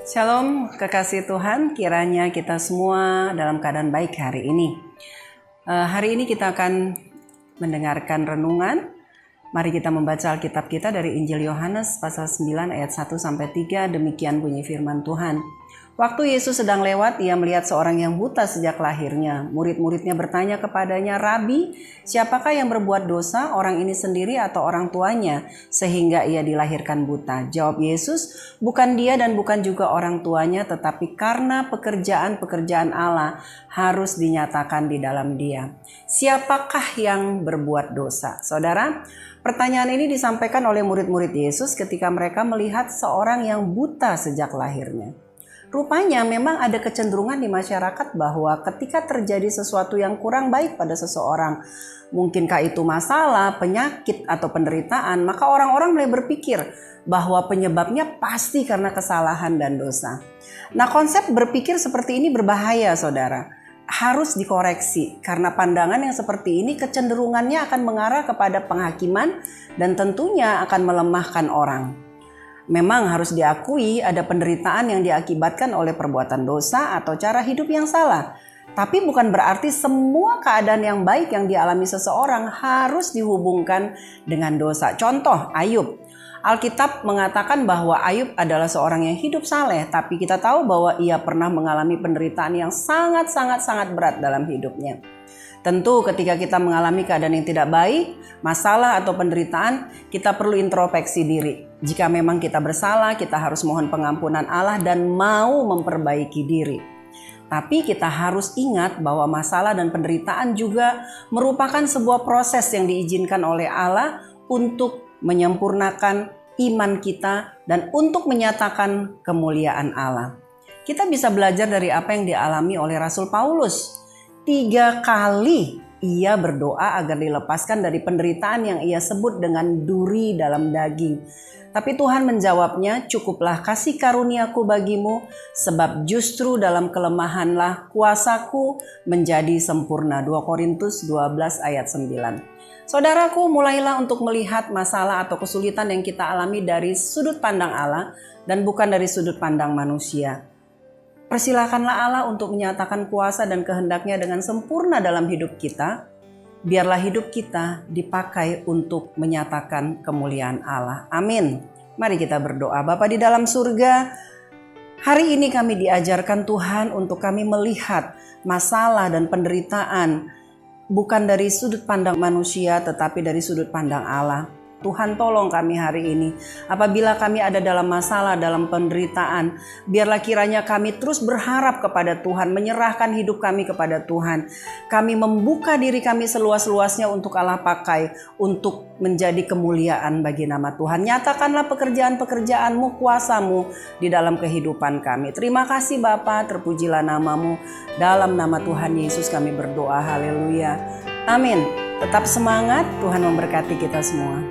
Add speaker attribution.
Speaker 1: Shalom, kekasih Tuhan, kiranya kita semua dalam keadaan baik hari ini. Hari ini kita akan mendengarkan renungan. Mari kita membaca Alkitab kita dari Injil Yohanes pasal 9 ayat 1-3. Demikian bunyi firman Tuhan. Waktu Yesus sedang lewat, ia melihat seorang yang buta sejak lahirnya. Murid-muridnya bertanya kepadanya, "Rabi, siapakah yang berbuat dosa, orang ini sendiri atau orang tuanya, sehingga ia dilahirkan buta?" Jawab Yesus, "Bukan dia dan bukan juga orang tuanya, tetapi karena pekerjaan-pekerjaan Allah harus dinyatakan di dalam dia." Siapakah yang berbuat dosa? Saudara, pertanyaan ini disampaikan oleh murid-murid Yesus ketika mereka melihat seorang yang buta sejak lahirnya. Rupanya memang ada kecenderungan di masyarakat bahwa ketika terjadi sesuatu yang kurang baik pada seseorang, mungkinkah itu masalah, penyakit, atau penderitaan, maka orang-orang mulai berpikir bahwa penyebabnya pasti karena kesalahan dan dosa. Nah, konsep berpikir seperti ini berbahaya, saudara. Harus dikoreksi karena pandangan yang seperti ini kecenderungannya akan mengarah kepada penghakiman dan tentunya akan melemahkan orang. Memang harus diakui ada penderitaan yang diakibatkan oleh perbuatan dosa atau cara hidup yang salah. Tapi bukan berarti semua keadaan yang baik yang dialami seseorang harus dihubungkan dengan dosa. Contoh, Ayub. Alkitab mengatakan bahwa Ayub adalah seorang yang hidup saleh, tapi kita tahu bahwa ia pernah mengalami penderitaan yang sangat berat dalam hidupnya. Tentu ketika kita mengalami keadaan yang tidak baik, masalah atau penderitaan, kita perlu introspeksi diri. Jika memang kita bersalah, kita harus mohon pengampunan Allah dan mau memperbaiki diri. Tapi kita harus ingat bahwa masalah dan penderitaan juga merupakan sebuah proses yang diizinkan oleh Allah untuk menyempurnakan iman kita dan untuk menyatakan kemuliaan Allah. Kita bisa belajar dari apa yang dialami oleh Rasul Paulus. 3 kali ia berdoa agar dilepaskan dari penderitaan yang ia sebut dengan duri dalam daging. Tapi Tuhan menjawabnya, "Cukuplah kasih karuniaku bagimu, sebab justru dalam kelemahanlah kuasaku menjadi sempurna." 2 Korintus 12 ayat 9. Saudaraku, mulailah untuk melihat masalah atau kesulitan yang kita alami dari sudut pandang Allah dan bukan dari sudut pandang manusia. Persilakanlah Allah untuk menyatakan kuasa dan kehendaknya dengan sempurna dalam hidup kita. Biarlah hidup kita dipakai untuk menyatakan kemuliaan Allah. Amin. Mari kita berdoa. Bapa di dalam surga, hari ini kami diajarkan Tuhan untuk kami melihat masalah dan penderitaan bukan dari sudut pandang manusia tetapi dari sudut pandang Allah. Tuhan, tolong kami hari ini. Apabila kami ada dalam masalah, dalam penderitaan, biarlah kiranya kami terus berharap kepada Tuhan, menyerahkan hidup kami kepada Tuhan. Kami membuka diri kami seluas-luasnya untuk Allah pakai, untuk menjadi kemuliaan bagi nama Tuhan. Nyatakanlah pekerjaan-pekerjaan-Mu, kuasa-Mu di dalam kehidupan kami. Terima kasih Bapa, terpujilah nama-Mu. Dalam nama Tuhan Yesus kami berdoa, haleluya. Amin. Tetap semangat, Tuhan memberkati kita semua.